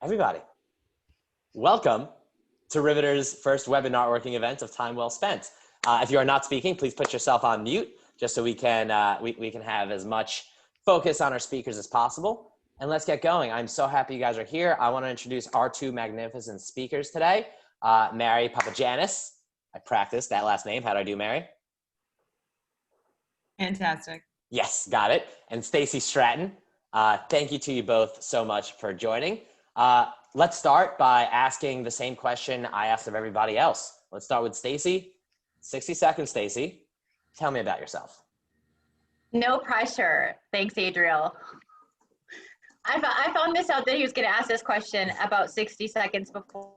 Everybody, welcome to Riveter's first webinartworking event of Time Well Spent. If you are not speaking, please put yourself on mute just so we can have as much focus on our speakers as possible. And let's get going. I'm so happy you guys are here. I want to introduce our two magnificent speakers today. Mary Papagiannis. I practiced that last name. How do I do, Mary? Fantastic. Yes, got it. And Stacey Stratton. Thank you to you both so much for joining. Let's start by asking the same question I asked of everybody else. Let's start with Stacey. 60 seconds, Stacey. Tell me about yourself. No pressure. Thanks, Adriel. I found this out that he was going to ask this question about 60 seconds before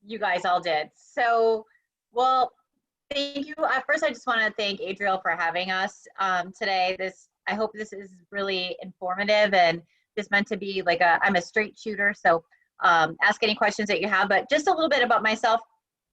you guys all did. So, well, thank you. First, I just want to thank Adriel for having us today. I hope this is really informative, and this meant to be like I'm a straight shooter, so ask any questions that you have. But just a little bit about myself.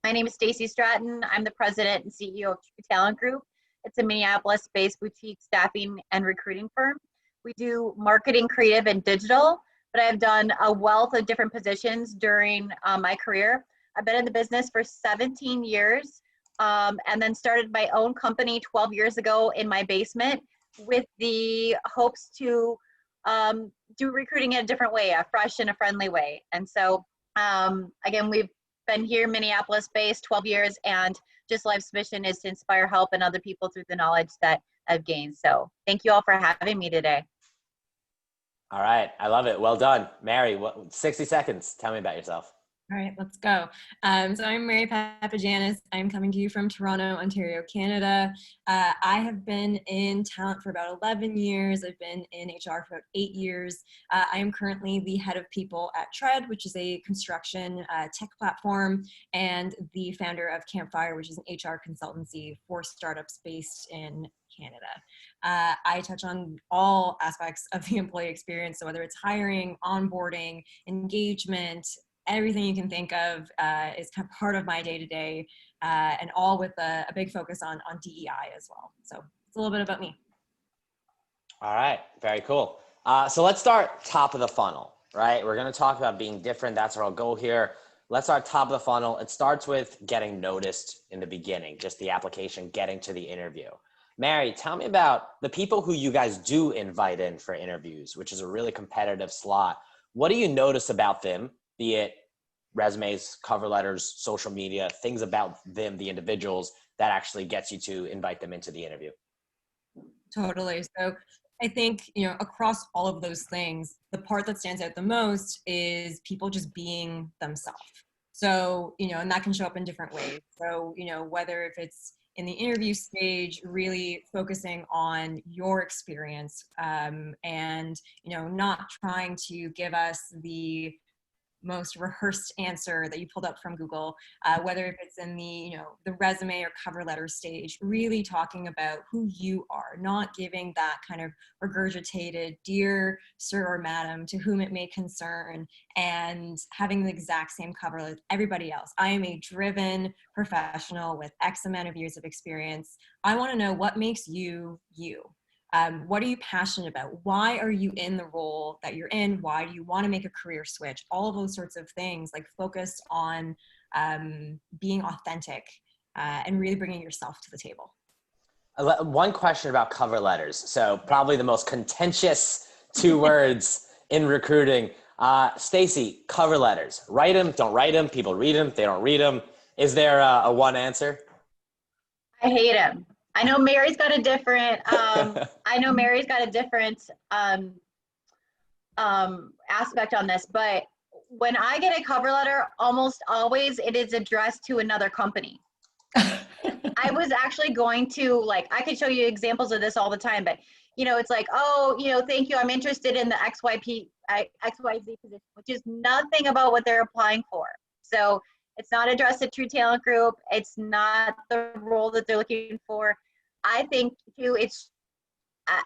My name is Stacey Stratton. I'm the president and CEO of True Talent Group. It's a Minneapolis-based boutique staffing and recruiting firm. We do marketing, creative, and digital, but I've done a wealth of different positions during my career. I've been in the business for 17 years and then started my own company 12 years ago in my basement with the hopes to do recruiting in a different way, a fresh and a friendly way. And so, again, we've been here Minneapolis-based 12 years, and just life's mission is to inspire, help, and other people through the knowledge that I've gained. So thank you all for having me today. All right, I love it. Well done. Mary, 60 seconds. Tell me about yourself. All right, let's go. So I'm Mary Papagiannis. I'm coming to you from Toronto, Ontario, Canada. I have been in talent for about 11 years. I've been in HR for about 8 years. I am currently the head of people at Tread, which is a construction tech platform, and the founder of Campfire, which is an HR consultancy for startups based in Canada. I touch on all aspects of the employee experience, so whether it's hiring, onboarding, engagement, everything you can think of is kind of part of my day-to-day, and all with a big focus on DEI as well. So it's a little bit about me. All right, very cool. So let's start top of the funnel, right? We're going to talk about being different. That's our goal here. Let's start top of the funnel. It starts with getting noticed in the beginning, just the application, getting to the interview. Mary, tell me about the people who you guys do invite in for interviews, which is a really competitive slot. What do you notice about them, be it resumes, cover letters, social media, things about them, the individuals, that actually gets you to invite them into the interview? Totally. So I think, across all of those things, the part that stands out the most is people just being themselves. So, and that can show up in different ways. So, whether if it's in the interview stage, really focusing on your experience, and, not trying to give us the most rehearsed answer that you pulled up from Google, whether if it's in the resume or cover letter stage, really talking about who you are, not giving that kind of regurgitated dear sir or madam to whom it may concern, and having the exact same cover as everybody else. I am a driven professional with X amount of years of experience. I want to know what makes you you. What are you passionate about? Why are you in the role that you're in? Why do you want to make a career switch? All of those sorts of things, like focused on being authentic and really bringing yourself to the table. One question about cover letters. So probably the most contentious 2 words in recruiting. Stacey, cover letters. Write them, don't write them. People read them, they don't read them. Is there a one answer? I hate him. I know Mary's got a different, aspect on this, but when I get a cover letter, almost always it is addressed to another company. I was actually going to, I could show you examples of this all the time, but it's like, oh, thank you, I'm interested in the XYZ position, which is nothing about what they're applying for. So it's not addressed to True Talent Group. It's not the role that they're looking for. I think too,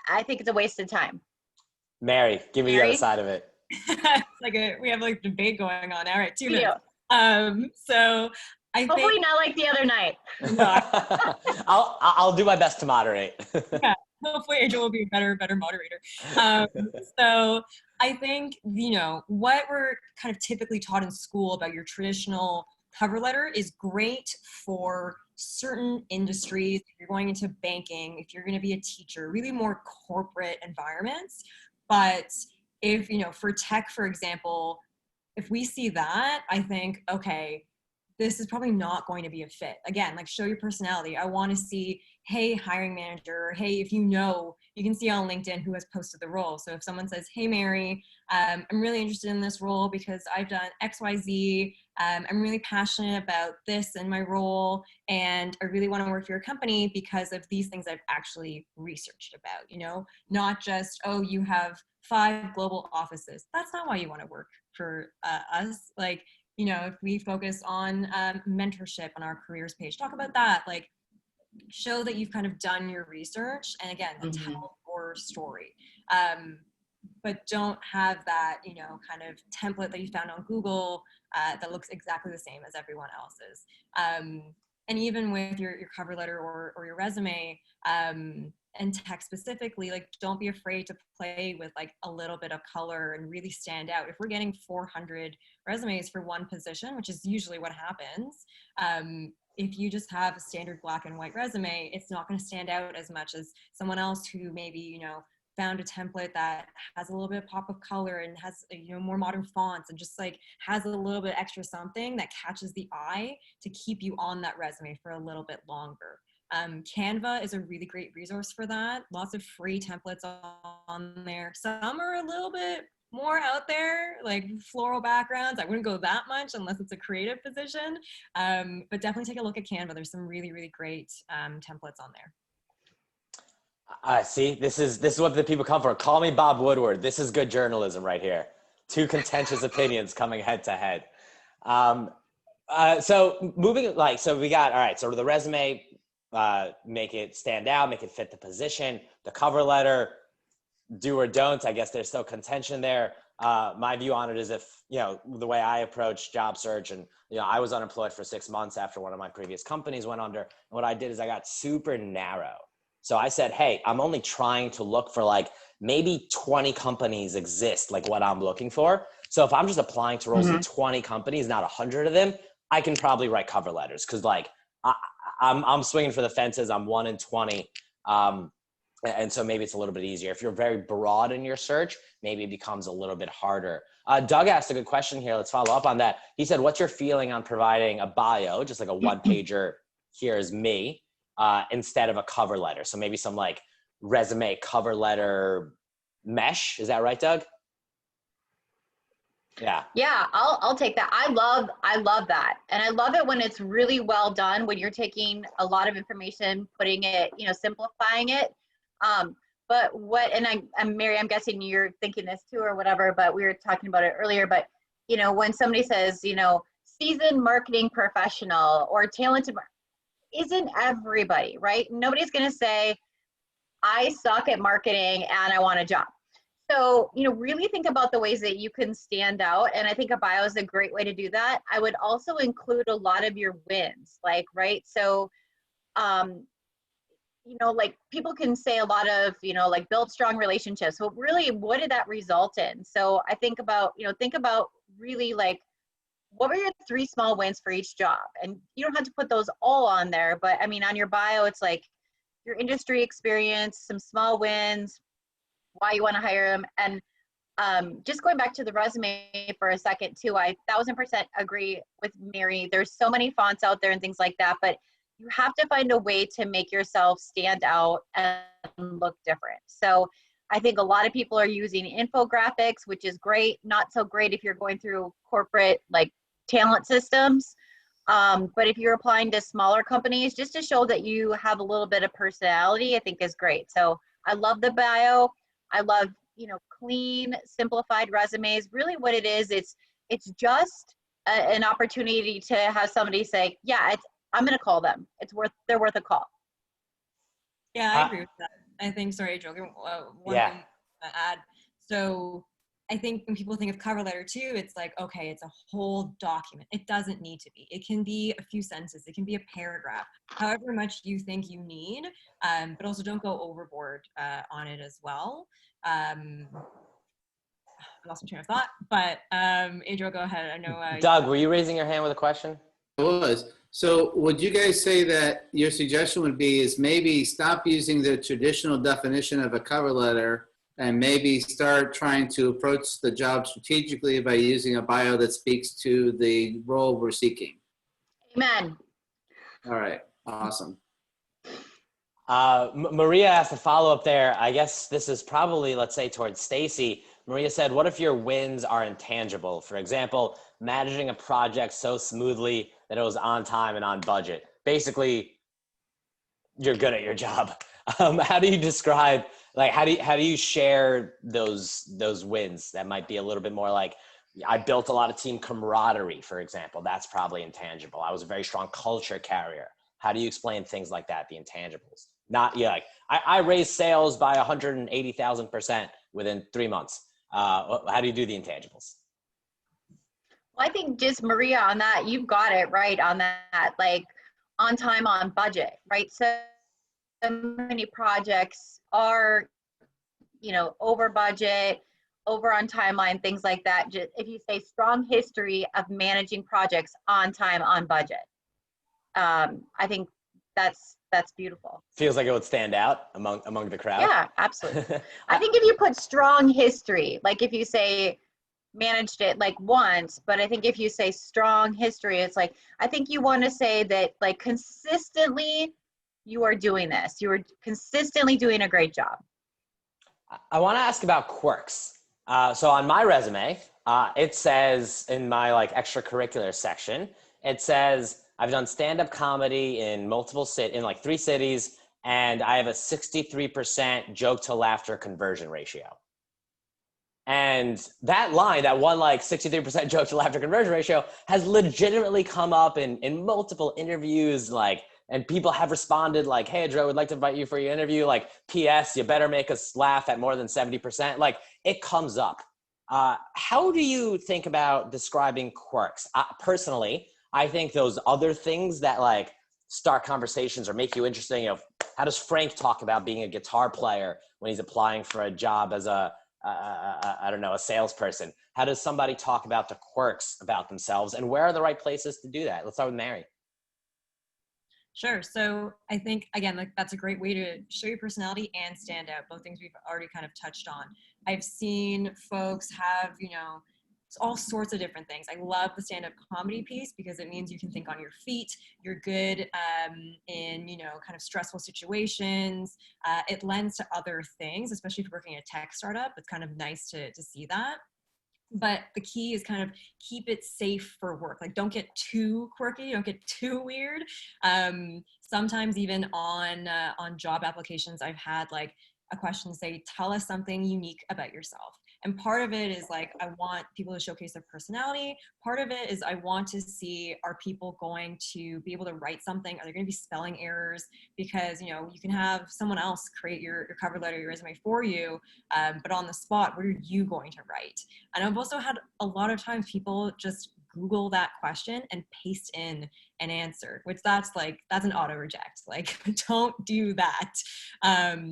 I think it's a waste of time. Mary, give me the other side of it. It's we have debate going on. All right, 2 minutes. So I hopefully think, not like the other night. I'll do my best to moderate. Yeah. Hopefully Adriel will be a better moderator. So I think, what we're kind of typically taught in school about your traditional cover letter is great for certain industries. If you're going into banking, if you're going to be a teacher, really more corporate environments. But if, for tech, for example, if we see that, I think, okay, this is probably not going to be a fit. Again, like, show your personality. I want to see, hey, hiring manager, or hey, if you can see on LinkedIn who has posted the role. So if someone says, hey, Mary, I'm really interested in this role because I've done XYZ. I'm really passionate about this in my role, and I really want to work for your company because of these things I've actually researched about, not just, oh, you have 5 global offices. That's not why you want to work for us. Like, if we focus on mentorship on our careers page, talk about that, like, show that you've kind of done your research, and again, tell your story. But don't have that, kind of template that you found on Google that looks exactly the same as everyone else's. And even with your cover letter or your resume, and tech specifically, like, don't be afraid to play with like a little bit of color and really stand out. If we're getting 400 resumes for one position, which is usually what happens, if you just have a standard black and white resume, it's not going to stand out as much as someone else who maybe, found a template that has a little bit of pop of color and has, more modern fonts, and just like has a little bit extra something that catches the eye to keep you on that resume for a little bit longer. Canva is a really great resource for that. Lots of free templates on there. Some are a little bit more out there, like floral backgrounds. I wouldn't go that much unless it's a creative position, but definitely take a look at Canva. There's some really, really great templates on there. See, this is what the people come for. Call me Bob Woodward. This is good journalism right here. 2 contentious opinions coming head to head. So moving, so we got, all right, so the resume, make it stand out, make it fit the position. The cover letter, do or don't. I guess there's still contention there. My view on it is, if, the way I approach job search, and, I was unemployed for 6 months after one of my previous companies went under. And what I did is I got super narrow. So I said, hey, I'm only trying to look for like maybe 20 companies exist, like what I'm looking for. So if I'm just applying to roles in 20 companies, not 100 of them, I can probably write cover letters. Cause like I'm swinging for the fences. I'm 1 in 20. And so maybe it's a little bit easier. If you're very broad in your search, maybe it becomes a little bit harder. Doug asked a good question here. Let's follow up on that. He said, what's your feeling on providing a bio, just like a 1-pager, here's me, instead of a cover letter? So maybe some like resume cover letter mesh. Is that right, Doug? Yeah. Yeah, I'll take that. I love that. And I love it when it's really well done, when you're taking a lot of information, putting it, simplifying it. But I'm Mary, I'm guessing you're thinking this too or whatever, but we were talking about it earlier, but when somebody says, seasoned marketing professional or talented, isn't everybody, right? Nobody's going to say, I suck at marketing and I want a job. So, really think about the ways that you can stand out. And I think a bio is a great way to do that. I would also include a lot of your wins, right? So, like people can say a lot of, like build strong relationships. Well, really, what did that result in? So I think about really like, what were your 3 small wins for each job? And you don't have to put those all on there, but I mean, on your bio, it's like your industry experience, some small wins, why you want to hire them. And just going back to the resume for a second too, I 1000% agree with Mary. There's so many fonts out there and things like that, but you have to find a way to make yourself stand out and look different. So I think a lot of people are using infographics, which is great. Not so great if you're going through corporate like talent systems. But if you're applying to smaller companies, just to show that you have a little bit of personality, I think is great. So I love the bio. I love, clean, simplified resumes. Really what it is, it's just an opportunity to have somebody say, yeah, I'm going to call them. They're worth a call. Yeah, I agree with that. I think, sorry, Adriel, one thing to add. So I think when people think of cover letter too, it's like, okay, it's a whole document. It doesn't need to be. It can be a few sentences. It can be a paragraph, however much you think you need, but also don't go overboard on it as well. I lost my train of thought, but Adriel, go ahead. I know. Doug, were you raising your hand with a question? I was. So would you guys say that your suggestion would be is maybe stop using the traditional definition of a cover letter and maybe start trying to approach the job strategically by using a bio that speaks to the role we're seeking? Amen. All right. Awesome. Maria asked a follow-up there. I guess this is probably, let's say, towards Stacey. Maria said, what if your wins are intangible? For example, managing a project so smoothly that it was on time and on budget. Basically, you're good at your job. How do you describe, like, how do you share those wins? That might be a little bit more like, I built a lot of team camaraderie, for example. That's probably intangible. I was a very strong culture carrier. How do you explain things like that, the intangibles? Not, yeah, like, I raised sales by 180,000% within 3 months. How do you do the intangibles? Well, I think just Maria on that, you've got it right on that, like on time, on budget, right? So many projects are, you know, over budget, over on timeline, things like that. Just, if you say strong history of managing projects on time, on budget, I think that's beautiful. Feels like it would stand out among the crowd. Yeah, absolutely. I think if you put strong history, like if you say managed it like once, but I think if you say strong history, it's like, I think you want to say that like consistently you are doing this. You are consistently doing a great job. I want to ask about quirks. So on my resume, it says in my like extracurricular section, it says I've done stand-up comedy in in like 3 cities, and I have a 63% joke to laughter conversion ratio. And that line, that one like 63% joke to laughter conversion ratio, has legitimately come up in multiple interviews, like, and people have responded like, hey, Adriel, we'd like to invite you for your interview. Like, P.S., you better make us laugh at more than 70%. Like, it comes up. How do you think about describing quirks? Personally, I think those other things that like start conversations or make you interesting, you know, how does Frank talk about being a guitar player when he's applying for a job as I don't know, a salesperson? How does somebody talk about the quirks about themselves, and where are the right places to do that? Let's start with Mary. Sure. So I think, again, like that's a great way to show your personality and stand out, both things we've already kind of touched on. I've seen folks have, you know, all sorts of different things. I love the stand-up comedy piece because it means you can think on your feet. You're good in, you know, kind of stressful situations. It lends to other things, especially if you're working at a tech startup. It's kind of nice to see that. But the key is kind of keep it safe for work. Like, don't get too quirky, don't get too weird. Sometimes even on job applications, I've had like a question say, tell us something unique about yourself. And part of it is like, I want people to showcase their personality. Part of it is I want to see, are people going to be able to write something? Are there going to be spelling errors? Because, you know, you can have someone else create your cover letter, your resume for you, but on the spot, what are you going to write? And I've also had a lot of times people just Google that question and paste in an answer, which that's an auto reject. Like, don't do that.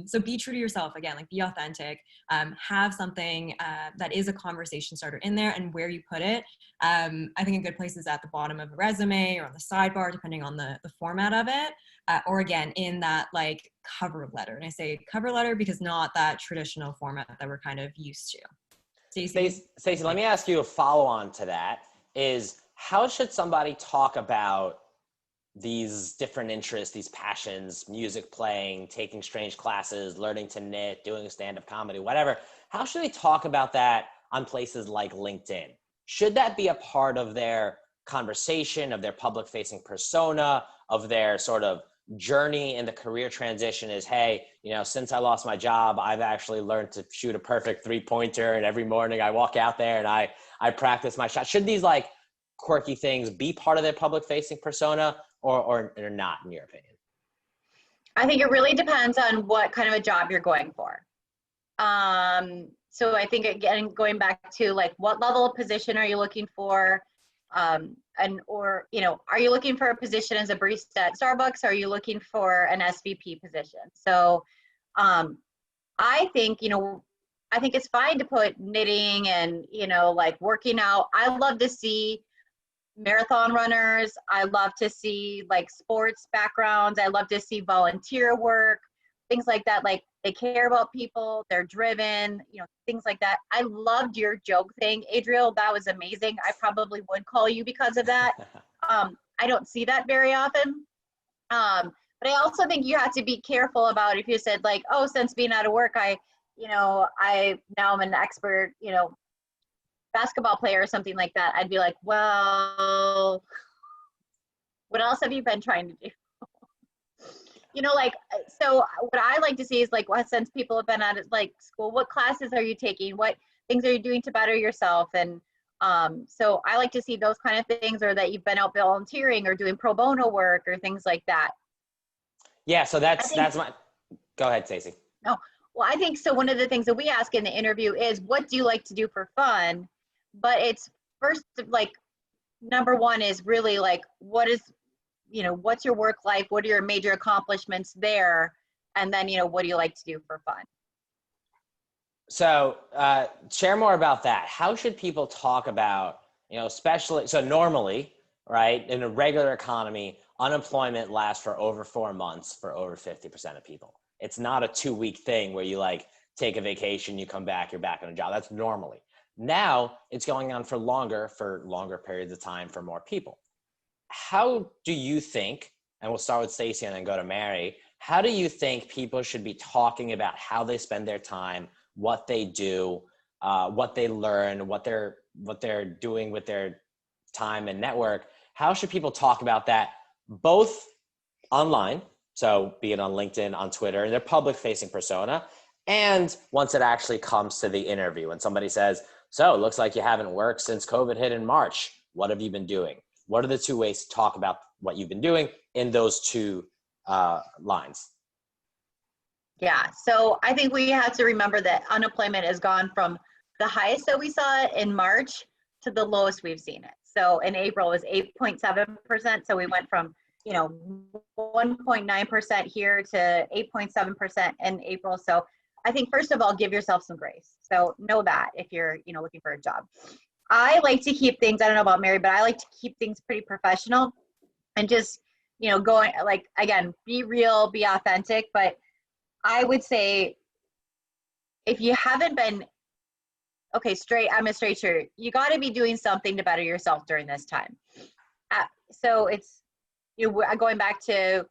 So be true to yourself. Again, like, be authentic, have something that is a conversation starter in there, and where you put it. I think a good place is at the bottom of a resume or on the sidebar, depending on the format of it. Or again, in that like cover letter. And I say cover letter because not that traditional format that we're kind of used to. Stacey, let me ask you a follow-on to that. Is how should somebody talk about these different interests, these passions, music playing, taking strange classes, learning to knit, doing stand-up comedy, whatever? How should they talk about that on places like LinkedIn? Should that be a part of their conversation, of their public-facing persona, of their sort of journey in the career transition? Is, hey, you know, since I lost my job, I've actually learned to shoot a perfect 3-pointer, and every morning I walk out there and I practice my shot. Should these like quirky things be part of their public facing persona or not, in your opinion? I think it really depends on what kind of a job you're going for. So I think, again, going back to like, what level of position are you looking for? Or, you know, are you looking for a position as a barista at Starbucks? Or are you looking for an SVP position? So I think, you know, I think it's fine to put knitting and, you know, like working out. I love to see marathon runners. I love to see like sports backgrounds. I love to see volunteer work, things like that. Like, they care about people, they're driven, you know, things like that. I loved your joke thing, Adriel. That was amazing. I probably would call you because of that. I don't see that very often. But I also think you have to be careful about if you said like, oh, since being out of work, now I'm an expert, you know, basketball player or something like that. I'd be like, well, what else have you been trying to do? You know, like, so what I like to see is like, well, since people have been out of like school, what classes are you taking? What things are you doing to better yourself? And so I like to see those kind of things, or that you've been out volunteering or doing pro bono work or things like that. Yeah, so that's my, go ahead, Stacey. No, well, I think so. One of the things that we ask in the interview is, what do you like to do for fun? But it's first, like, number one is really like, what's your work life? What are your major accomplishments there? And then, you know, what do you like to do for fun? So share more about that. How should people talk about, you know, especially, so normally, right, in a regular economy, unemployment lasts for over 4 months for over 50% of people. It's not a 2-week thing where you like take a vacation, you come back, you're back on a job. That's normally. Now it's going on for longer periods of time for more people. How do you think, and we'll start with Stacey and then go to Mary, how do you think people should be talking about how they spend their time, what they do, what they learn, what they're doing with their time and network? How should people talk about that, both online, so be it on LinkedIn, on Twitter, and their public facing persona, and once it actually comes to the interview, when somebody says, so it looks like you haven't worked since COVID hit in March. What have you been doing? What are the two ways to talk about what you've been doing in those two lines? Yeah, so I think we have to remember that unemployment has gone from the highest that we saw it in March to the lowest we've seen it. So in April it was 8.7%. So we went from, 1.9% here to 8.7% in April. So I think, first of all, give yourself some grace. So know that if you're, looking for a job. I like to keep things, I don't know about Mary, but I like to keep things pretty professional and just, going, like, again, be real, be authentic. But I would say, if you haven't been, I'm a straight shooter, you got to be doing something to better yourself during this time. So it's, going back to,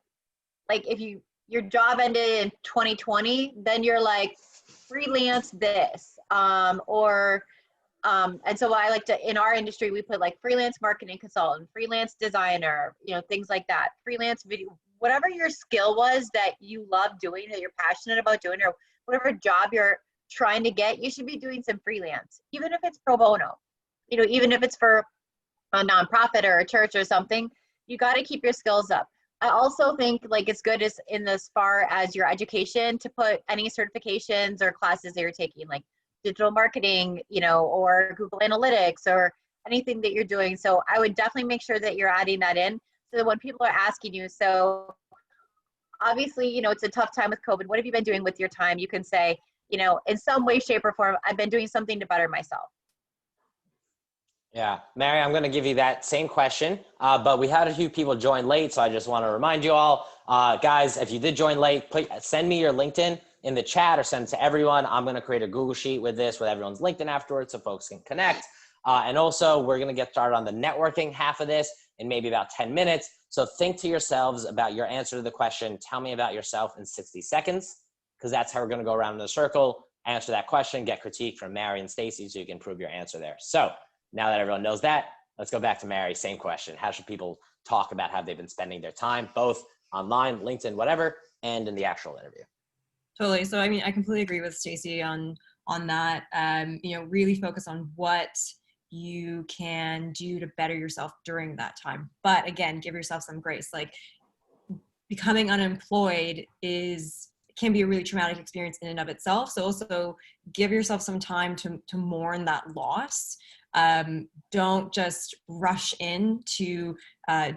like, if your job ended in 2020, then you're like, freelance this, and so I like to, in our industry, we put like freelance marketing consultant, freelance designer, things like that, freelance video, whatever your skill was that you love doing, that you're passionate about doing, or whatever job you're trying to get, you should be doing some freelance, even if it's pro bono, even if it's for a nonprofit or a church or something. You got to keep your skills up. I also think, like, it's good as far as your education to put any certifications or classes that you're taking, like digital marketing, or Google Analytics or anything that you're doing. So I would definitely make sure that you're adding that in, so that when people are asking you, so obviously, it's a tough time with COVID. What have you been doing with your time? You can say, in some way, shape, or form, I've been doing something to better myself. Yeah, Mary, I'm going to give you that same question, but we had a few people join late, so I just want to remind you all, guys, if you did join late, please send me your LinkedIn in the chat or send it to everyone. I'm going to create a Google Sheet with this, with everyone's LinkedIn afterwards, so folks can connect. And also, we're going to get started on the networking half of this in maybe about 10 minutes. So think to yourselves about your answer to the question. Tell me about yourself in 60 seconds, because that's how we're going to go around in a circle, answer that question, get critique from Mary and Stacey so you can prove your answer there. So now that everyone knows that, let's go back to Mary. Same question. How should people talk about how they've been spending their time, both online, LinkedIn, whatever, and in the actual interview? Totally. So, I mean, I completely agree with Stacey on that. Really focus on what you can do to better yourself during that time. But again, give yourself some grace. Like, becoming unemployed can be a really traumatic experience in and of itself. So also give yourself some time to mourn that loss. Don't just rush into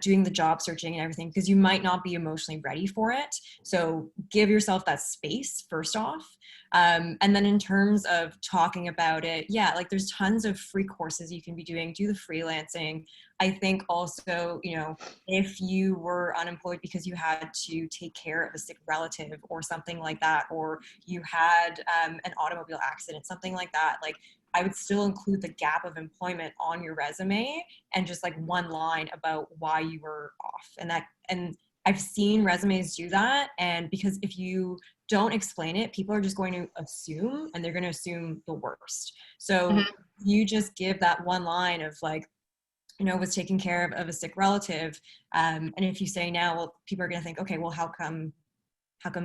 doing the job searching and everything, because you might not be emotionally ready for it. So give yourself that space first off. And then in terms of talking about it, yeah, like there's tons of free courses you can be doing, do the freelancing. I think also, you know, if you were unemployed because you had to take care of a sick relative or something like that, or you had an automobile accident, something like that, like I would still include the gap of employment on your resume and just like one line about why you were off. And I've seen resumes do that. And because if you don't explain it, people are just going to assume, and they're going to assume the worst. So you just give that one line of like, you know, was taking care of a sick relative. And if you say now, well, people are going to think, okay, well, how come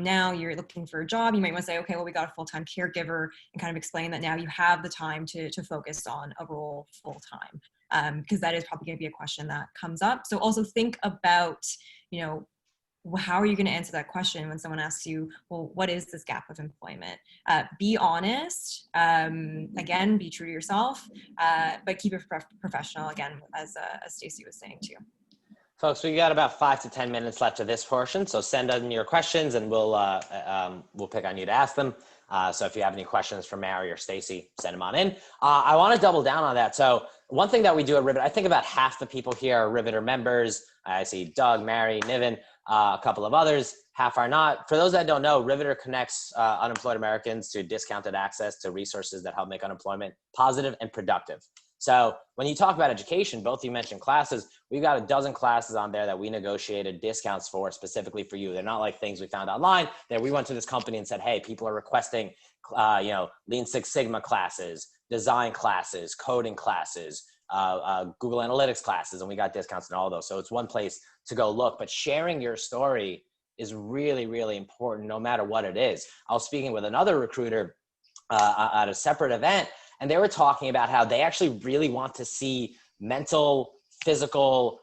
now you're looking for a job? You might want to say, okay, well, we got a full-time caregiver, and kind of explain that now you have the time to focus on a role full-time, because that is probably going to be a question that comes up. So also think about, you know, how are you going to answer that question when someone asks you, well, what is this gap of employment? Be honest. Again, be true to yourself, but keep it professional, again, as Stacey was saying too. Folks, we got about 5 to 10 minutes left of this portion, so send in your questions and we'll pick on you to ask them. So if you have any questions for Mary or Stacey, send them on in. I want to double down on that. So one thing that we do at Riveter, I think about half the people here are Riveter members. I see Doug, Mary, Niven, a couple of others. Half are not. For those that don't know, Riveter connects unemployed Americans to discounted access to resources that help make unemployment positive and productive. So when you talk about education, both of you mentioned classes. We've got a dozen classes on there that we negotiated discounts for specifically for you. They're not like things we found online. That we went to this company and said, hey, people are requesting, Lean Six Sigma classes, design classes, coding classes, Google Analytics classes, and we got discounts in all of those. So it's one place to go look. But sharing your story is really, really important, no matter what it is. I was speaking with another recruiter at a separate event, and they were talking about how they actually really want to see mental, physical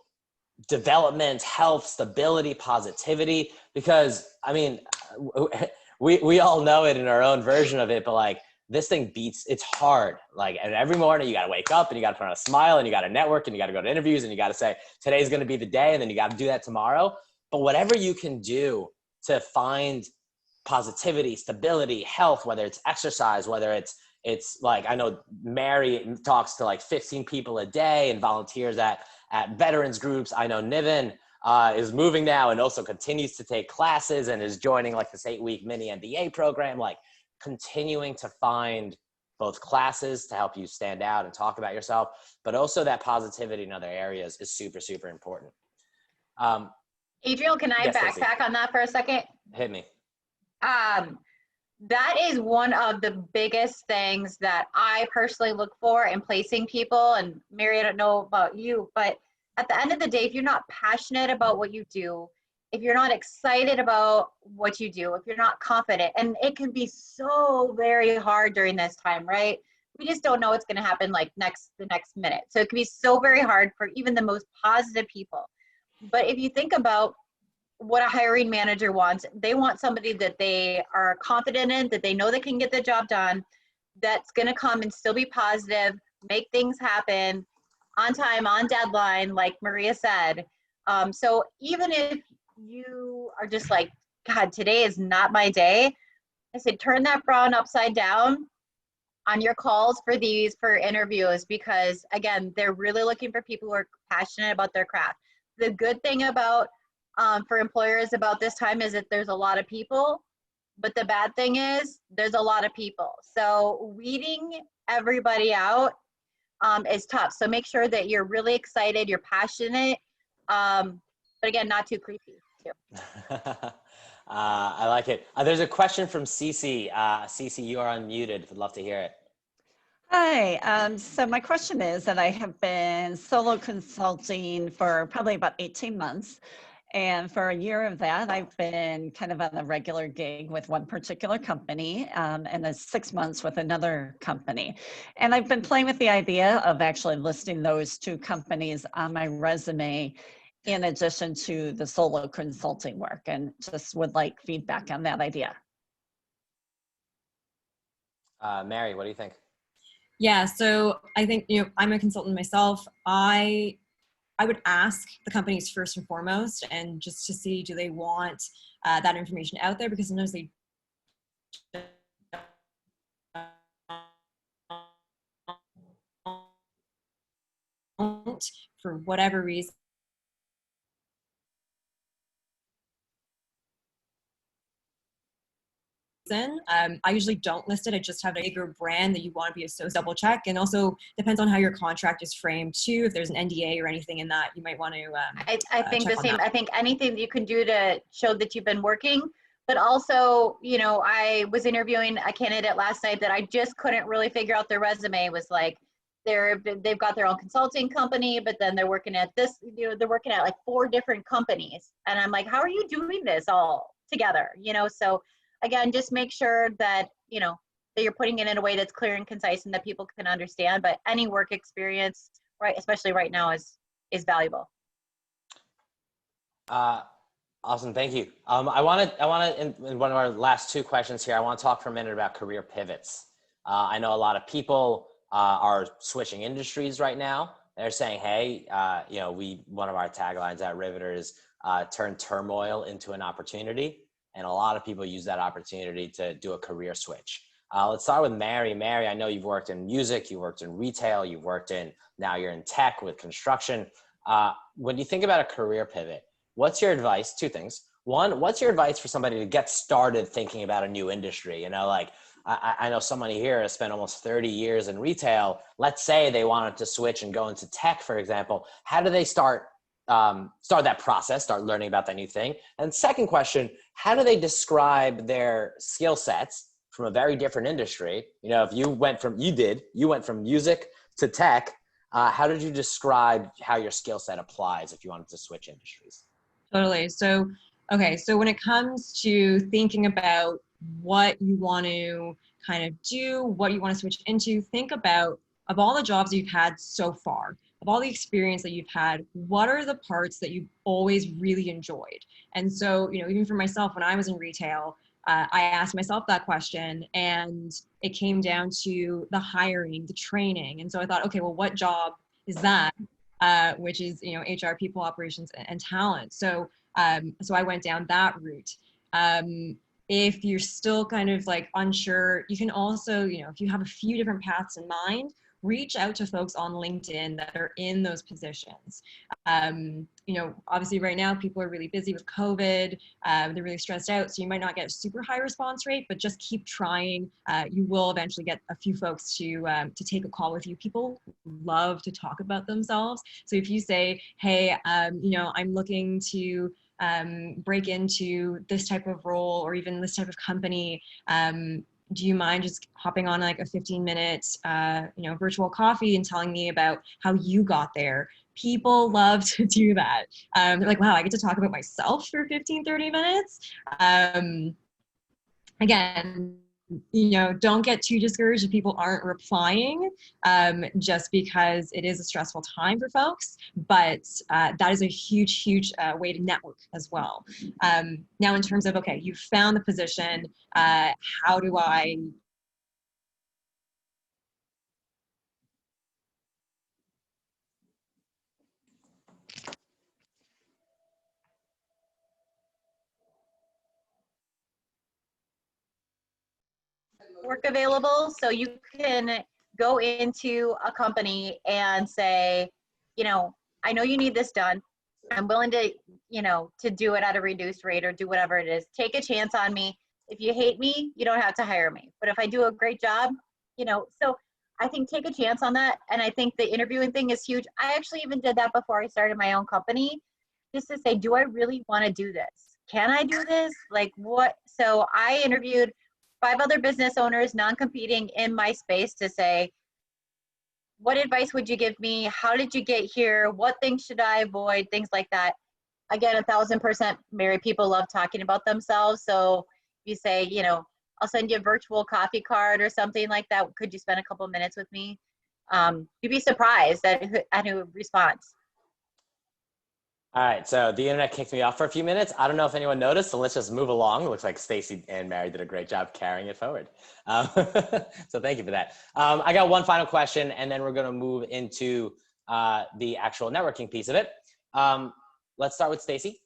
development, health, stability, positivity, because I mean, we all know it in our own version of it, but like this thing it's hard. Like, and every morning you got to wake up and you got to put on a smile and you got to network and you got to go to interviews and you got to say, today's going to be the day. And then you got to do that tomorrow. But whatever you can do to find positivity, stability, health, whether it's exercise, whether it's like, I know Mary talks to like 15 people a day and volunteers at veterans groups. I know Niven is moving now and also continues to take classes and is joining like this 8-week mini MBA program, like continuing to find both classes to help you stand out and talk about yourself, but also that positivity in other areas is super, super important. Adriel, can I backpack Stacey, on that for a second? hit me. That is one of the biggest things that I personally look for in placing people. And Mary, I don't know about you, but at the end of the day, if you're not passionate about what you do, if you're not excited about what you do, if you're not confident, and it can be so very hard during this time, right? We just don't know what's going to happen like the next minute. So it can be so very hard for even the most positive people. But if you think about what a hiring manager wants, they want somebody that they are confident in, that they know they can get the job done, that's going to come and still be positive, make things happen on time, on deadline, like Maria said. So even if you are just like, God, today is not my day, I said, turn that frown upside down on your calls for interviews, because again, they're really looking for people who are passionate about their craft. The good thing about for employers about this time is that there's a lot of people, but the bad thing is there's a lot of people. So weeding everybody out is tough. So make sure that you're really excited, you're passionate, but again, not too creepy too. I like it. There's a question from Cece. Cece, you are unmuted. Would love to hear it. Hi. So my question is that I have been solo consulting for probably about 18 months. And for a year of that, I've been kind of on a regular gig with one particular company, and then 6 months with another company. And I've been playing with the idea of actually listing those two companies on my resume in addition to the solo consulting work, and just would like feedback on that idea. Mary, what do you think? Yeah, so I think, I'm a consultant myself. I would ask the companies first and foremost, and just to see, do they want that information out there? Because sometimes they don't, for whatever reason. I usually don't list it. I just have a bigger brand that you want to be associated. Double check, and also depends on how your contract is framed too. If there's an NDA or anything in that, you might want to. I think check the on same. that. I think anything that you can do to show that you've been working, but also, I was interviewing a candidate last night that I just couldn't really figure out their resume. Was like, they've got their own consulting company, but then they're working at this, they're working at like 4 different companies. And I'm like, how are you doing this all together? So again, just make sure that, that you're putting it in a way that's clear and concise and that people can understand. But any work experience, right, especially right now, is valuable. Awesome, thank you. I want to, in one of our last 2 questions here, I want to talk for a minute about career pivots. I know a lot of people are switching industries right now. They're saying, hey, one of our taglines at Riveter is turn turmoil into an opportunity. And a lot of people use that opportunity to do a career switch. Let's start with Mary. Mary, I know you've worked in music, you've worked in retail, now you're in tech with construction. When you think about a career pivot, what's your advice? 2 things. One, what's your advice for somebody to get started thinking about a new industry? I know somebody here has spent almost 30 years in retail. Let's say they wanted to switch and go into tech, for example. How do they start that process, start learning about that new thing? And second question, how do they describe their skill sets from a very different industry? If you went from music to tech, how did you describe how your skill set applies if you wanted to switch industries? Totally. So, okay. So when it comes to thinking about what you want to kind of do, what you want to switch into, think about, of all the jobs you've had so far, of all the experience that you've had, what are the parts that you've always really enjoyed? And so, even for myself, when I was in retail, I asked myself that question, and it came down to the hiring, the training. And so I thought, okay, well, what job is that? Which is, HR, people operations, and talent. So I went down that route. If you're still kind of like unsure, you can also, if you have a few different paths in mind, reach out to folks on LinkedIn that are in those positions. Obviously right now people are really busy with COVID. They're really stressed out. So you might not get a super high response rate, but just keep trying. You will eventually get a few folks to take a call with you. People love to talk about themselves. So if you say, hey, I'm looking to break into this type of role or even this type of company, do you mind just hopping on like a 15-minute, virtual coffee and telling me about how you got there? People love to do that. They're like, wow, I get to talk about myself for 15, 30 minutes. Again, don't get too discouraged if people aren't replying, just because it is a stressful time for folks, but that is a huge way to network as well. Now in terms of, okay, you've found the position, how do I work available, so you can go into a company and say, I know you need this done. I'm willing to, to do it at a reduced rate or do whatever it is. Take a chance on me. If you hate me, you don't have to hire me. But if I do a great job, so I think take a chance on that. And I think the interviewing thing is huge. I actually even did that before I started my own company, just to say, do I really want to do this? Can I do this? Like what? So I interviewed 5 other business owners, non-competing in my space, to say, what advice would you give me? How did you get here? What things should I avoid? Things like that. Again, 1,000% married people love talking about themselves. So you say, I'll send you a virtual coffee card or something like that. Could you spend a couple minutes with me? You'd be surprised at who responds. All right, so the internet kicked me off for a few minutes. I don't know if anyone noticed, so let's just move along. It looks like Stacey and Mary did a great job carrying it forward. So thank you for that. I got one final question, and then we're going to move into the actual networking piece of it. Let's start with Stacey.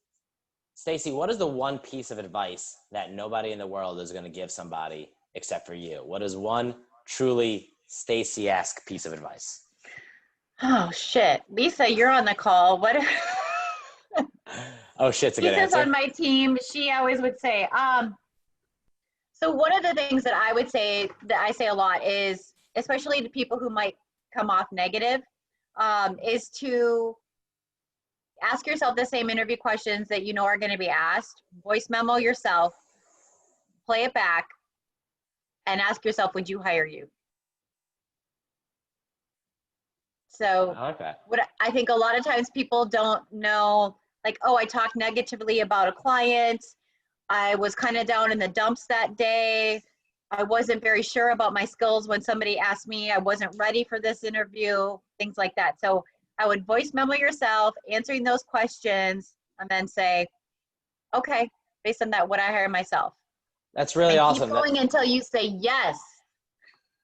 Stacey, what is the one piece of advice that nobody in the world is going to give somebody except for you? What is one truly Stacey-esque piece of advice? Oh shit, Lisa, you're on the call. What? Oh shit's a good Lisa's answer. on my team. She always would say. So one of the things that I would say that I say a lot is, especially to people who might come off negative, is to ask yourself the same interview questions that you know are going to be asked. Voice memo yourself, play it back, and ask yourself, would you hire you? So I like that. what I think a lot of times people don't know, like, oh, I talked negatively about a client. I was kind of down in the dumps that day. I wasn't very sure about my skills when somebody asked me. I wasn't ready for this interview, things like that. So I would voice memo yourself, answering those questions, and then say, okay, based on that, would I hire myself? That's really And awesome. keep going until you say yes.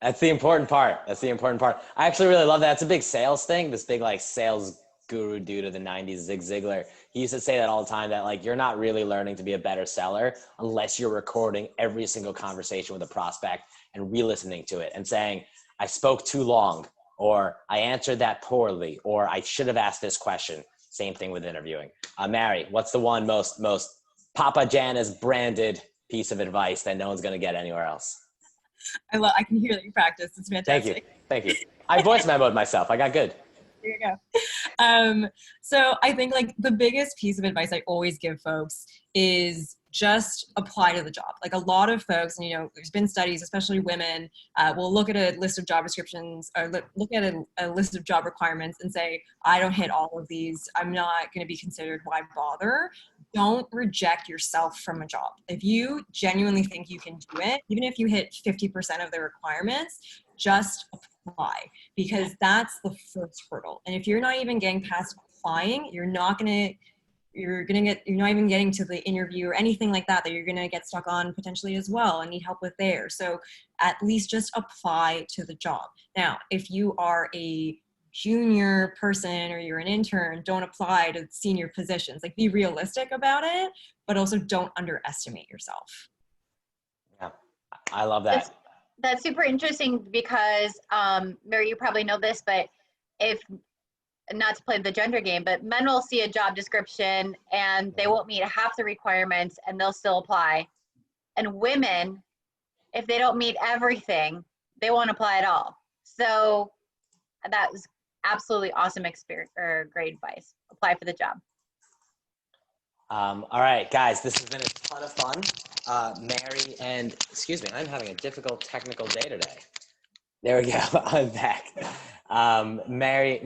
That's the important part. That's the important part. I actually really love that. It's a big sales thing. This big like sales guru dude of the 90s, Zig Ziglar. He used to say that all the time, that like you're not really learning to be a better seller unless you're recording every single conversation with a prospect and re-listening to it and saying, I spoke too long, or I answered that poorly, or I should have asked this question. Same thing with interviewing. Mary, what's the one most Papagiannis branded piece of advice that no one's going to get anywhere else? I can hear that you practice. It's fantastic. Thank you. I voice memoed myself. I got good. There you go. So I think like the biggest piece of advice I always give folks is just apply to the job. Like a lot of folks, and you know, there's been studies, especially women, will look at a list of job descriptions or look at a list of job requirements and say, I don't hit all of these. I'm not going to be considered. Why bother? Don't reject yourself from a job. If you genuinely think you can do it, even if you hit 50% of the requirements, just apply, because that's the first hurdle. And if you're not even getting past applying, you're not even getting to the interview or anything like that you're going to get stuck on potentially as well and need help with there. So at least just apply to the job. Now, if you are a junior person or you're an intern, don't apply to senior positions. Like, be realistic about it, but also don't underestimate yourself. Yeah, I love that. That's super interesting because, Mary, you probably know this, but if, not to play the gender game, but men will see a job description and they won't meet half the requirements and they'll still apply. And women, if they don't meet everything, they won't apply at all. So that was absolutely awesome experience, or great advice. Apply for the job. All right, guys, this has been a ton of fun. Mary and, excuse me, I'm having a difficult technical day today. There we go, I'm back. Mary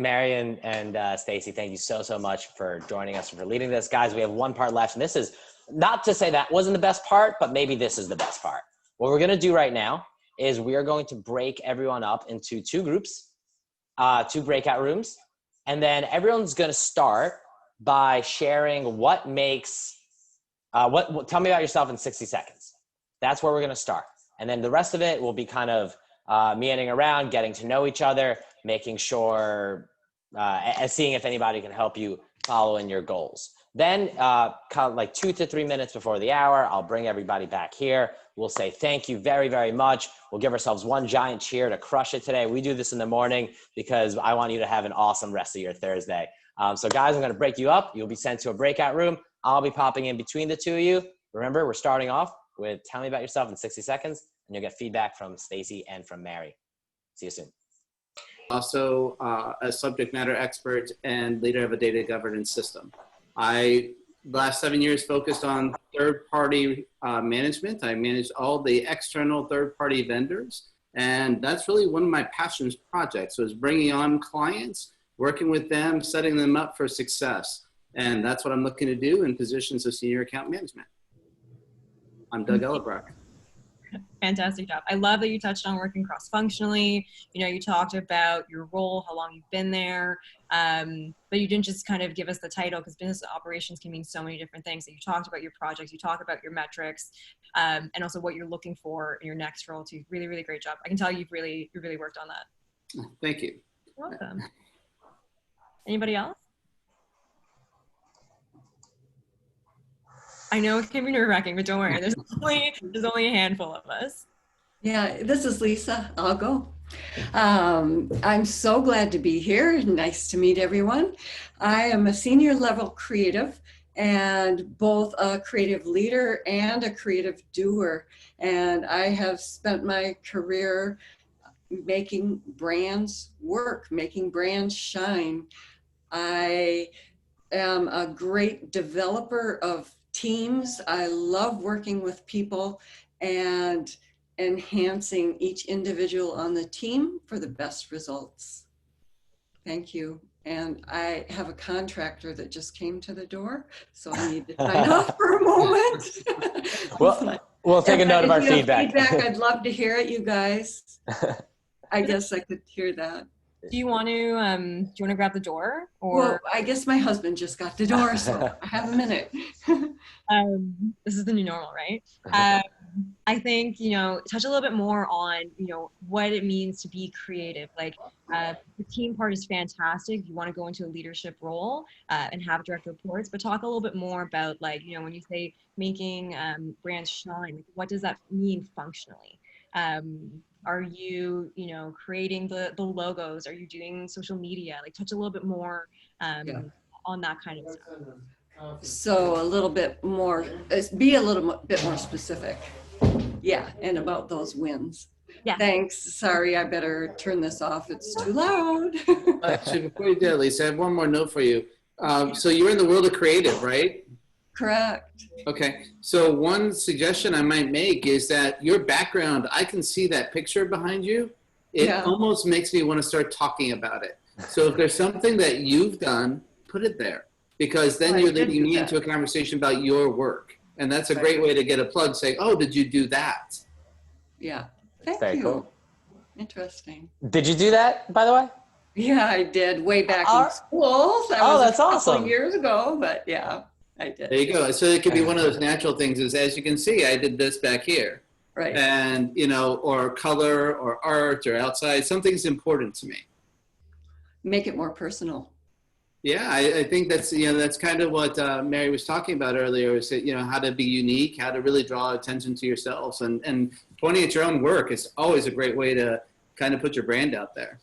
and Stacey, thank you so much for joining us and for leading this. Guys, we have one part left, and this is not to say that wasn't the best part, but maybe this is the best part. What we're gonna do right now is we are going to break everyone up into two groups, two breakout rooms, and then everyone's gonna start by sharing what makes, tell me about yourself in 60 seconds. That's where we're gonna start. And then the rest of it will be kind of meandering around, getting to know each other, making sure, and seeing if anybody can help you follow in your goals. Then kind of like 2 to 3 minutes before the hour, I'll bring everybody back here. We'll say thank you very much. We'll give ourselves one giant cheer to crush it today. We do this in the morning because I want you to have an awesome rest of your Thursday. So guys, I'm gonna break you up. You'll be sent to a breakout room. I'll be popping in between the two of you. Remember, we're starting off with tell me about yourself in 60 seconds, and you'll get feedback from Stacey and from Mary. See you soon. Also a subject matter expert and leader of a data governance system. The last 7 years focused on third-party management. I managed all the external third-party vendors, and that's really one of my passions projects, was bringing on clients, working with them, setting them up for success. And that's what I'm looking to do in positions of senior account management. I'm Doug Ellebrock. Fantastic job. I love that you touched on working cross-functionally. You know, you talked about your role, how long you've been there, but you didn't just kind of give us the title, because business operations can mean so many different things. So you talked about your projects, you talked about your metrics, and also what you're looking for in your next role too. Really, really great job. I can tell you've really worked on that. Thank you. You're welcome. Anybody else? I know it can be nerve-wracking, but don't worry. There's only a handful of us. Yeah, this is Lisa. I'll go. I'm so glad to be here. Nice to meet everyone. I am a senior level creative and both a creative leader and a creative doer. And I have spent my career making brands work, making brands shine. I am a great developer of teams. I love working with people and enhancing each individual on the team for the best results. Thank you. And I have a contractor that just came to the door, so I need to sign off for a moment. Well, we'll take a note of our feedback. I'd love to hear it, you guys. I guess I could hear that. Do you want to grab the door, or? Well, I guess my husband just got the door, so I have a minute. This is the new normal, right? I think, you know, touch a little bit more on, you know, what it means to be creative. Like, the team part is fantastic. You want to go into a leadership role and have direct reports, but talk a little bit more about, like, you know, when you say making brands shine, like, what does that mean functionally? Are you, you know, creating the logos? Are you doing social media? Like, touch a little bit more on that kind of stuff. So a little bit more, be a little bit more specific. Yeah, and about those wins. Yeah. Thanks. Sorry, I better turn this off. It's too loud. Actually, before you do that, Lisa, I have one more note for you. So you're in the world of creative, right? Correct. Okay. So one suggestion I might make is that your background, I can see that picture behind you. It almost makes me want to start talking about it. So if there's something that you've done, put it there, because then you're leading me into a conversation about your work. And that's a great way to get a plug, saying, oh, did you do that? Yeah. Thank Very you. cool. Interesting. Did you do that, by the way? Yeah, I did way back in school. That was that's a couple awesome. years ago, but yeah, I did. There you go. So it could be one of those natural things is, as you can see, I did this back here. Right. And, you know, or color or art or outside, something's important to me. Make it more personal. Yeah, I think that's, you know, that's kind of what Mary was talking about earlier, is that, you know, how to be unique, how to really draw attention to yourselves, and pointing at your own work is always a great way to kind of put your brand out there.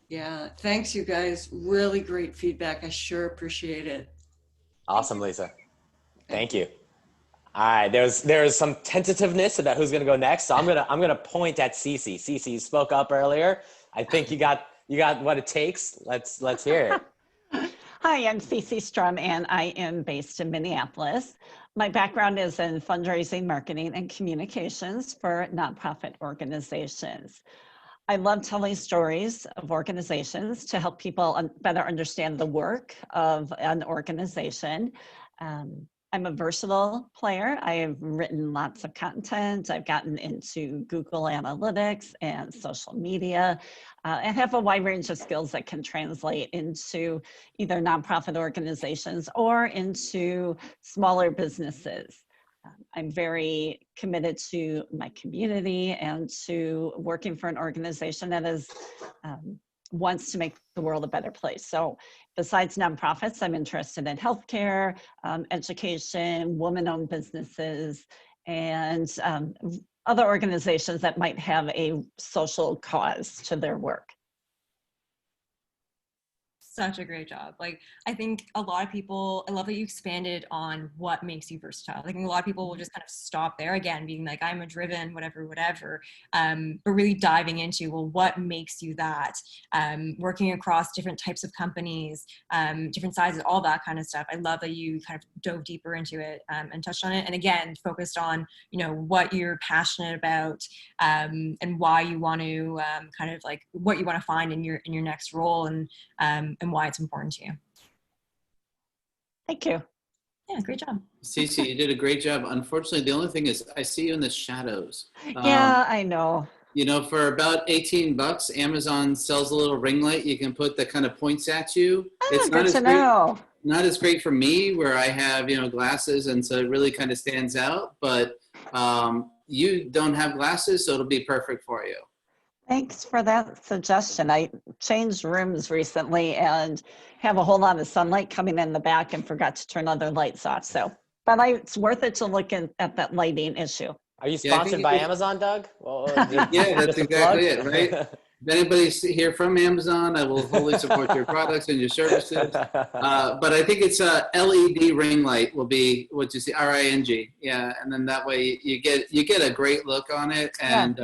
Yeah, thanks you guys. Really great feedback. I sure appreciate it. Awesome, Lisa. Thank you. All right, there's some tentativeness about who's gonna go next, so I'm gonna point at Stacey. Stacey, you spoke up earlier. I think you got what it takes. Let's hear it. Hi, I'm Stacey Strum, and I am based in Minneapolis. My background is in fundraising, marketing, and communications for nonprofit organizations. I love telling stories of organizations to help people better understand the work of an organization. I'm a versatile player. I have written lots of content. I've gotten into Google Analytics and social media. I have a wide range of skills that can translate into either nonprofit organizations or into smaller businesses. I'm very committed to my community and to working for an organization that is wants to make the world a better place. So besides nonprofits, I'm interested in healthcare, education, women-owned businesses, and other organizations that might have a social cause to their work. Such a great job. Like, I think a lot of people, I love that you expanded on what makes you versatile. I think a lot of people will just kind of stop there, again, being like, I'm a driven, whatever, but really diving into, well, what makes you that? Working across different types of companies, different sizes, all that kind of stuff. I love that you kind of dove deeper into it and touched on it. And again, focused on, you know, what you're passionate about and why you want to kind of like what you want to find in your next role and why it's important to you. Thank you. Yeah, great job. Stacey, you did a great job. Unfortunately, the only thing is I see you in the shadows. Yeah, I know. You know, for about $18, Amazon sells a little ring light you can put that kind of points at you. It's not Good to as great, know. not as great for me where I have, you know, glasses, and so it really kind of stands out. But you don't have glasses, so it'll be perfect for you. Thanks for that suggestion. I changed rooms recently and have a whole lot of sunlight coming in the back and forgot to turn other lights off. So, but it's worth it to look at that lighting issue. Are you Yeah, I think sponsored you by could- Amazon, Doug? Well, Yeah, that's just a exactly plug? it, right? If anybody's here from Amazon, I will fully support your products and your services. But I think it's a LED ring light will be what you see, RING. Yeah, and then that way you get a great look on it, and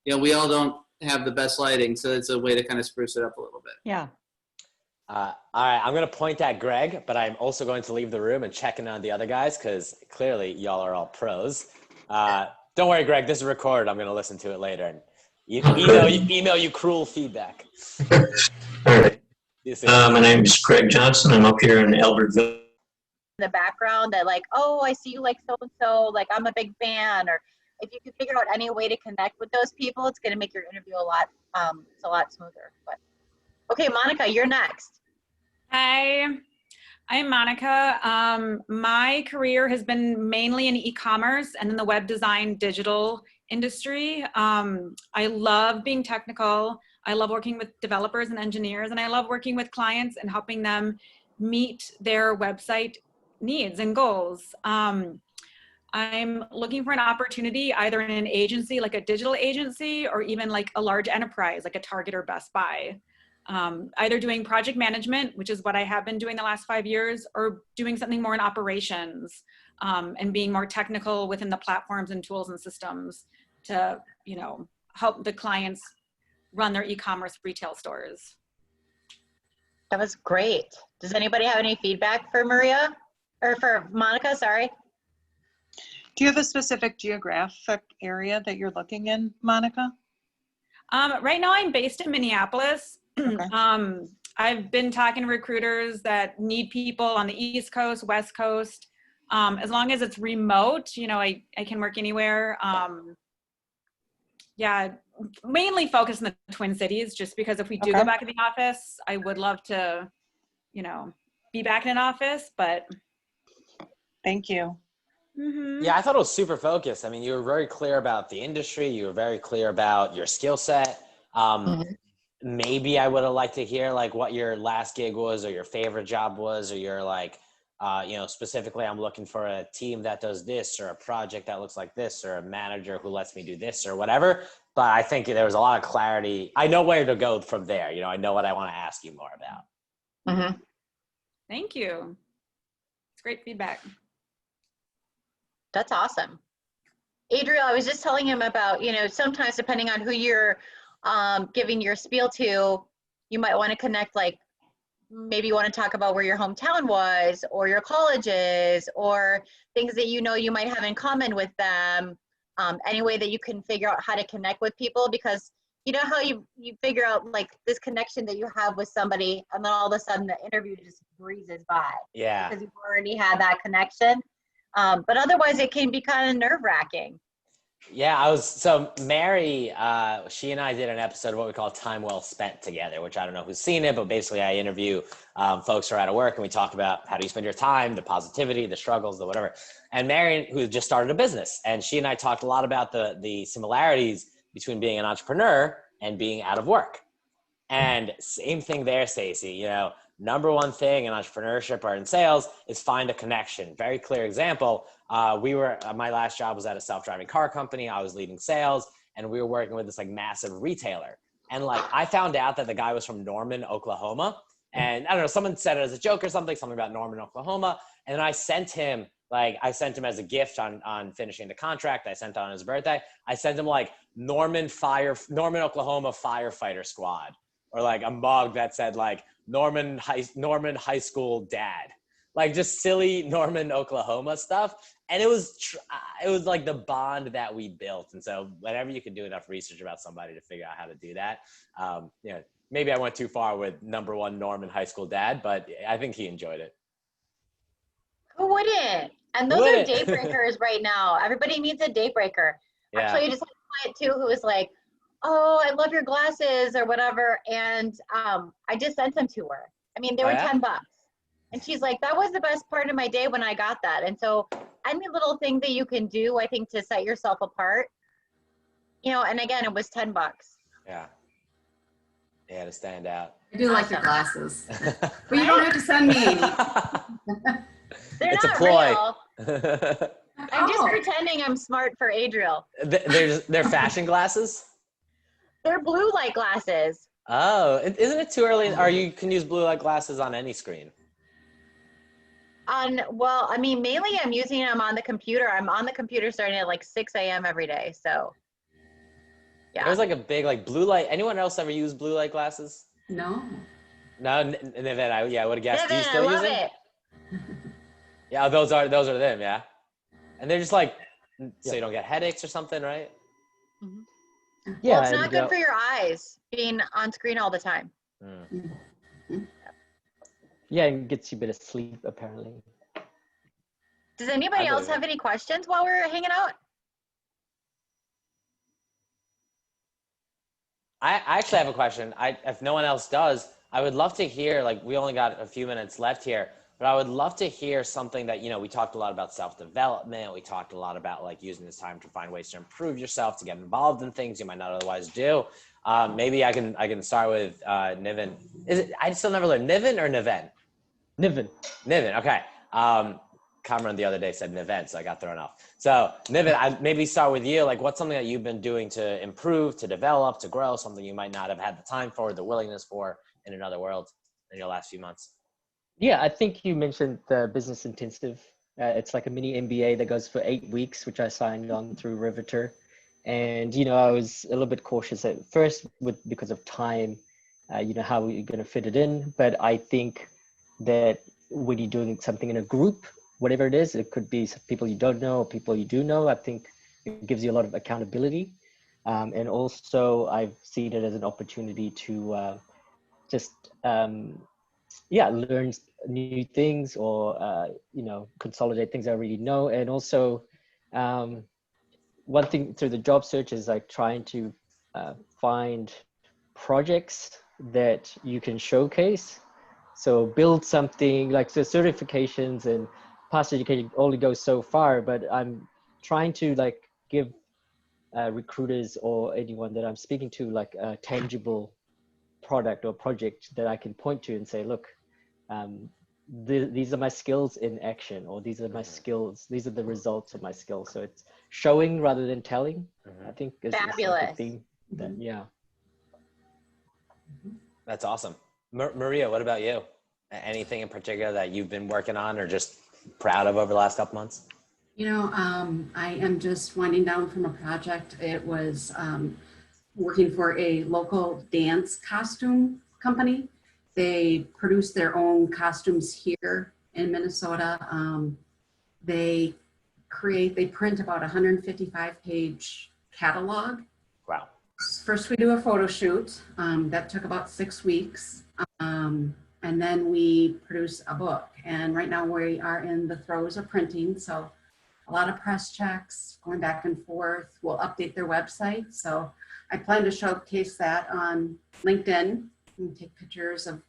you know, we all don't have the best lighting, so it's a way to kind of spruce it up a little bit. Yeah. All right, I'm going to point at Greg, but I'm also going to leave the room and check in on the other guys because clearly y'all are all pros. Don't worry, Greg, this is recorded. I'm going to listen to it later and email you cruel feedback. All right. My name is Craig Johnson. I'm up here in Albertville. The background that like, oh, I see you like so-and-so, like I'm a big fan, or if you can figure out any way to connect with those people, it's going to make your interview a lot smoother. But okay, Monica, you're next. Hi, I'm Monica. My career has been mainly in e-commerce and in the web design digital industry. I love being technical. I love working with developers and engineers, and I love working with clients and helping them meet their website needs and goals. I'm looking for an opportunity either in an agency, like a digital agency, or even like a large enterprise, like a Target or Best Buy. Either doing project management, which is what I have been doing the last 5 years, or doing something more in operations and being more technical within the platforms and tools and systems to, you know, help the clients run their e-commerce retail stores. That was great. Does anybody have any feedback for Maria or for Monica? Sorry. Do you have a specific geographic area that you're looking in, Monica? Right now I'm based in Minneapolis. Okay. I've been talking to recruiters that need people on the East Coast, West Coast. As long as it's remote, you know, I can work anywhere. Yeah, mainly focused in the Twin Cities, just because if we do go back in the office, I would love to, you know, be back in an office, but. Thank you. Mm-hmm. Yeah, I thought it was super focused. I mean, you were very clear about the industry. You were very clear about your skill set. Maybe I would have liked to hear like what your last gig was, or your favorite job was, or your like, you know, specifically I'm looking for a team that does this, or a project that looks like this, or a manager who lets me do this, or whatever. But I think there was a lot of clarity. I know where to go from there. You know, I know what I want to ask you more about. Thank you. It's great feedback. That's awesome. Adriel, I was just telling him about, you know, sometimes depending on who you're giving your spiel to, you might want to connect, like maybe you want to talk about where your hometown was, or your colleges, or things that you know you might have in common with them. Any way that you can figure out how to connect with people, because you know how you figure out like this connection that you have with somebody, and then all of a sudden the interview just breezes by. Yeah. Because you've already had that connection. But otherwise it can be kind of nerve-wracking. Yeah, so Mary, she and I did an episode of what we call Time Well Spent together, which I don't know who's seen it, but basically I interview folks who are out of work, and we talk about how do you spend your time, the positivity, the struggles, the whatever. And Mary, who just started a business, and she and I talked a lot about the similarities between being an entrepreneur and being out of work. And same thing there, Stacey, you know, number one thing in entrepreneurship or in sales is find a connection. Very clear example. My last job was at a self-driving car company. I was leading sales, and we were working with this like massive retailer. And like, I found out that the guy was from Norman, Oklahoma. And I don't know, someone said it as a joke or something about Norman, Oklahoma. And then I sent him as a gift on finishing the contract. I sent on his birthday. I sent him like Norman, Oklahoma firefighter squad, or like a mug that said like Norman high school dad, like just silly Norman, Oklahoma stuff. And it was like the bond that we built. And so whenever you can do enough research about somebody to figure out how to do that, you know, maybe I went too far with number one Norman high school dad, but I think he enjoyed it. Who wouldn't? And those are day breakers right now. Everybody needs a day breaker. Yeah. Actually, I just had a client too who was like, oh, I love your glasses or whatever. And I just sent them to her. I mean, they were $10. And she's like, that was the best part of my day when I got that. And so any little thing that you can do, I think, to set yourself apart, you know, and again, it was $10. Yeah. Yeah, to stand out. I do like your glasses. But you don't have to send me any. They're It's not a ploy. real. I'm just pretending I'm smart for Adriel. They're fashion glasses? They're blue light glasses. Oh, isn't it too early? Or you can use blue light glasses on any screen? Well, I mean, mainly I'm using them on the computer. I'm on the computer starting at like 6 a.m. every day. So, yeah. There's like a big like blue light. Anyone else ever use blue light glasses? No. No, Niven, I would have guessed. Do you Niven, still I use love it? it. Yeah, those are them, yeah. And they're just like, so you don't get headaches or something, right? Yeah, well, it's not good for your eyes being on screen all the time. Yeah, it gets you a bit of sleep, apparently. Does anybody else have any questions while we're hanging out? I actually have a question. If no one else does, I would love to hear, like, we only got a few minutes left here, but I would love to hear something that, you know, we talked a lot about self-development. We talked a lot about like using this time to find ways to improve yourself, to get involved in things you might not otherwise do. Maybe I can start with Niven. I still never learned Niven or Niven? Niven. Niven, okay. Cameron the other day said Niven, so I got thrown off. So Niven, I maybe start with you. Like, what's something that you've been doing to improve, to develop, to grow, something you might not have had the time for, the willingness for in another world in your last few months? Yeah, I think you mentioned the business intensive. It's like a mini MBA that goes for 8 weeks, which I signed on through Riveter. And, you know, I was a little bit cautious at first because of time, you know, how you're going to fit it in. But I think that when you're doing something in a group, whatever it is, it could be some people you don't know or people you do know, I think it gives you a lot of accountability. And also I've seen it as an opportunity to learn new things or, you know, consolidate things I already know. And also one thing through the job search is like trying to find projects that you can showcase. So build something like the certifications and past education only goes so far, but I'm trying to like give recruiters or anyone that I'm speaking to like a tangible product or project that I can point to and say, look, these are my skills in action, or these are my skills, these are the results of my skills. So it's showing rather than telling, I think is like a theme. Yeah. That's awesome. Maria, what about you? Anything in particular that you've been working on or just proud of over the last couple months? You know, I am just winding down from a project. It was working for a local dance costume company. They produce their own costumes here in Minnesota. They print about 155-page catalog. Wow. First we do a photo shoot. That took about 6 weeks. And then we produce a book. And right now we are in the throes of printing. So a lot of press checks, going back and forth. We'll update their website. So I plan to showcase that on LinkedIn and take pictures of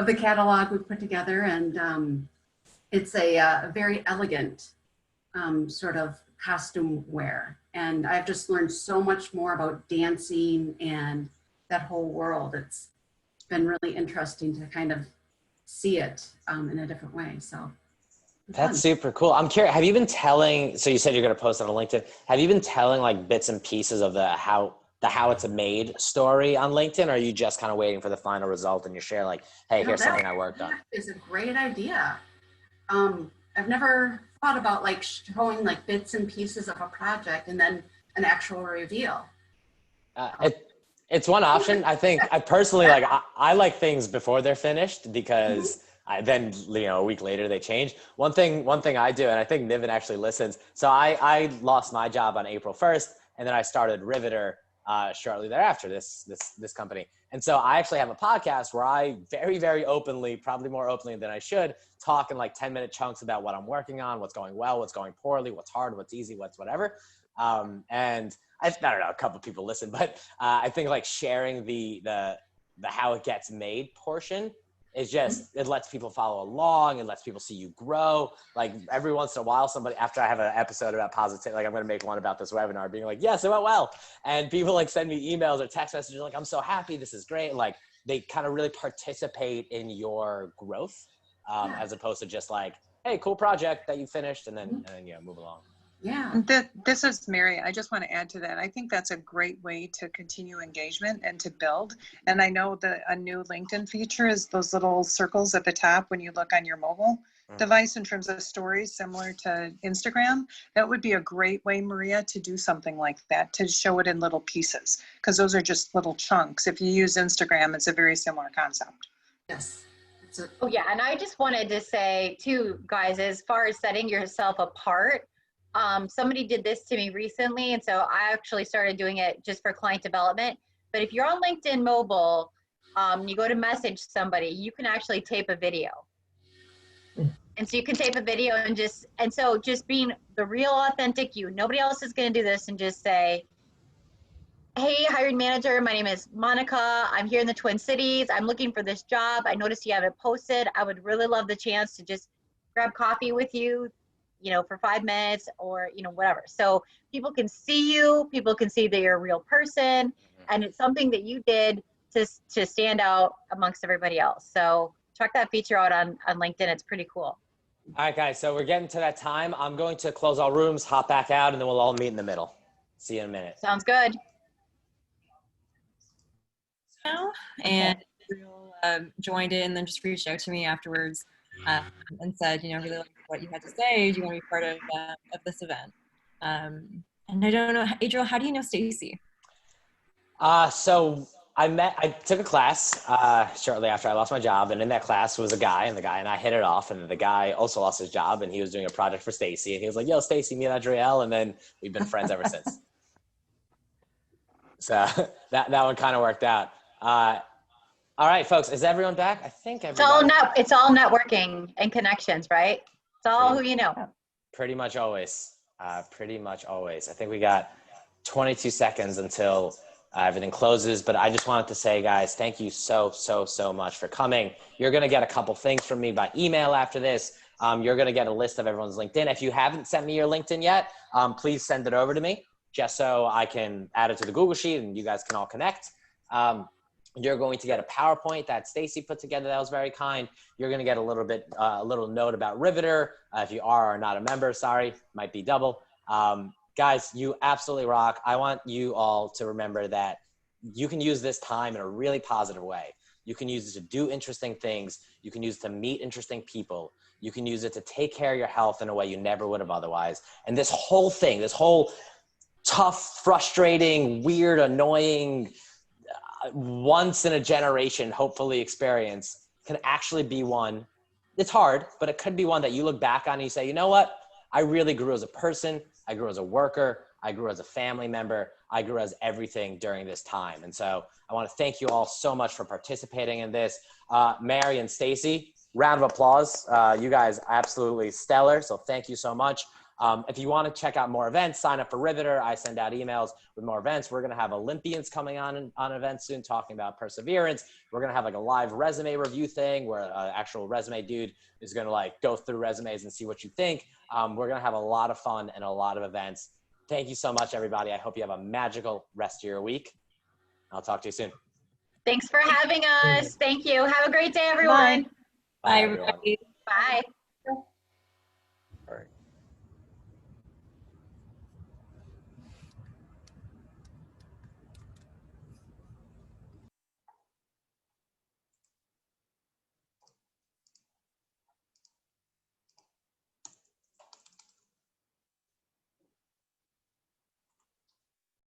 the catalog we've put together. And it's a very elegant sort of costume wear. And I've just learned so much more about dancing and that whole world. It's been really interesting to kind of see it in a different way. So that's super cool. I'm curious, have you been telling, so you said you're going to post on LinkedIn, have you been telling like bits and pieces of the how it's a made story on LinkedIn, or are you just kind of waiting for the final result and you share like, hey, here's something I worked on? It's a great idea. I've never thought about like showing like bits and pieces of a project and then an actual reveal. It's one option. I think I personally like, I like things before they're finished because then, you know, a week later they change. One thing I do, and I think Niven actually listens. So I lost my job on April 1st, and then I started Riveter shortly thereafter, this company. And so I actually have a podcast where I very, very openly, probably more openly than I should, talk in like 10-minute chunks about what I'm working on, what's going well, what's going poorly, what's hard, what's easy, what's whatever. And I don't know, a couple of people listen, but I think like sharing the how it gets made portion is just, it lets people follow along. It lets people see you grow. Like every once in a while, somebody, after I have an episode about positivity, like I'm going to make one about this webinar, being like, yes, it went well. And people like send me emails or text messages like, I'm so happy, this is great. Like they kind of really participate in your growth, as opposed to just like, hey, cool project that you finished, and then move along. Yeah. This is Mary. I just want to add to that. I think that's a great way to continue engagement and to build. And I know that a new LinkedIn feature is those little circles at the top when you look on your mobile device in terms of stories, similar to Instagram. That would be a great way, Maria, to do something like that, to show it in little pieces, because those are just little chunks. If you use Instagram, it's a very similar concept. Yes. Oh yeah, and I just wanted to say too, guys, as far as setting yourself apart, somebody did this to me recently, and so I actually started doing it just for client development. But if you're on LinkedIn mobile, you go to message somebody, you can actually tape a video. And so you can tape a video and so just being the real authentic you, nobody else is going to do this, and just say, hey, hiring manager, my name is Monica. I'm here in the Twin Cities. I'm looking for this job. I noticed you have it posted. I would really love the chance to just grab coffee with you, for 5 minutes or, whatever. So people can see you, people can see that you're a real person, and it's something that you did to stand out amongst everybody else. So check that feature out on LinkedIn. It's pretty cool. All right, guys, so we're getting to that time. I'm going to close all rooms, hop back out, and then we'll all meet in the middle. See you in a minute. Sounds good. And Adriel joined in and then just reached out to me afterwards and said, really like what you had to say. Do you want to be part of this event? And I don't know, Adriel, how do you know Stacey? So I took a class shortly after I lost my job, and in that class was a guy, and the guy and I hit it off, and the guy also lost his job, and he was doing a project for Stacey, and he was like, yo, Stacey, meet Adriel, and then we've been friends ever since. So that one kind of worked out. All right, folks, is everyone back? I think everybody. It's all networking and connections, right? It's all who you know. Pretty much always. I think we got 22 seconds until everything closes, but I just wanted to say, guys, thank you so much for coming. You're going to get a couple things from me by email after this. You're going to get a list of everyone's LinkedIn. If you haven't sent me your LinkedIn yet, please send it over to me just so I can add it to the Google Sheet and you guys can all connect. You're going to get a PowerPoint that Stacey put together that was very kind. You're going to get a little note about Riveter. If you are or not a member, sorry, might be double. Guys, you absolutely rock. I want you all to remember that you can use this time in a really positive way. You can use it to do interesting things. You can use it to meet interesting people. You can use it to take care of your health in a way you never would have otherwise. And this whole thing, this whole tough, frustrating, weird, annoying, once in a generation, hopefully, experience can actually be one. It's hard, but it could be one that you look back on and you say, you know what? I really grew as a person. I grew as a worker. I grew as a family member. I grew as everything during this time. And so I want to thank you all so much for participating in this. Mary and Stacey, round of applause. You guys absolutely stellar. So thank you so much. If you want to check out more events, sign up for Riveter. I send out emails with more events. We're going to have Olympians coming on events soon talking about perseverance. We're going to have like a live resume review thing where an actual resume dude is going to like go through resumes and see what you think. We're going to have a lot of fun and a lot of events. Thank you so much, everybody. I hope you have a magical rest of your week. I'll talk to you soon. Thanks for having us. Thank you. Have a great day, everyone. Bye everyone. Bye.